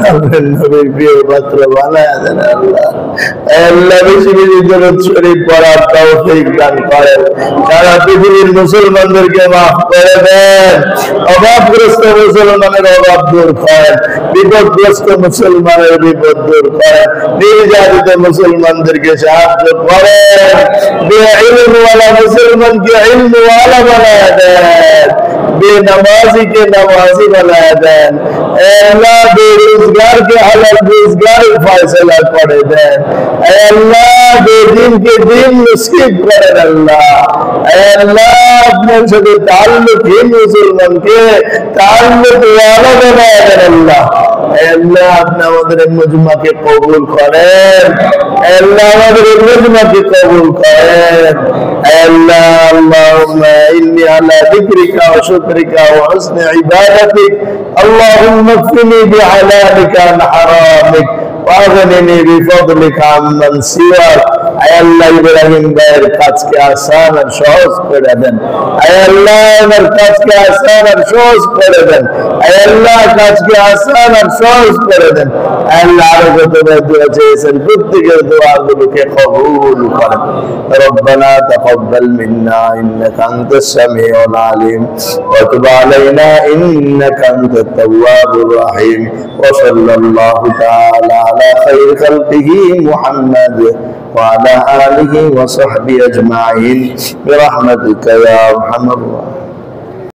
আপনার নবীর প্রিয় পাত্র বানায় দেন আল্লাহ আল্লাহ বেশি বেশি দরুদ শরীফ পড়ার তৌফিক দান করেন সারা পৃথিবীর মুসলমানদেরকে maaf করে দেন অভাবগ্রস্ত মুসলমানের অভাব দূর করেন বিপদগ্রস্ত মুসলমানের বিপদ দূর করেন নির্যাতিত মুসলমানদেরকে সাহায্য করেন বেইলমওয়ালা মুসলমানকে ইলমওয়ালা বানায় দেন बेनमाजी के नमाजी बना दें अल्लाह बेरोजगार के हालत रोजगार फैसला करे दें अल्लाह बेदीन के दीन नसीब करे अल्लाह अपने साथ ताल्लुक़ मुसलमान के ताल्लुक़ वाला बना दें अल्लाह अपने আমাদের মজমা কে কবুল করেন আল্লাহ আমাদের মজমা কে কবুল করেন আল্লাহ আল্লাহুম্মা ইন্নী আলা যিকরিকা ওয়া শুকরিকা ওয়া হুসনি ইবাদাতিক اللهم اكفني بحلالك عن حرامك واغنني بفضلك عمن سواك আল্লাহ ইব্রাহিম ভাইয়ের কাজকে আসান আর সহজ করে দেন আল্লাহ ওনার কাজকে আসান আর সহজ করে দেন আল্লাহ কাজকে আসান আর সহজ করে দেন আল্লাহ আরো যত দোয়া চেয়েছেন প্রত্যেকের দোয়াগুলোকে কবুল করেন ربنا تقبل منا انك انت السميع العليم وتب علينا انك انت التواب الرحيم وصلى الله تعالى على خير خلقه محمد وعلى آله وصحبه أجمعين برحمتك يا أرحم الراحمين.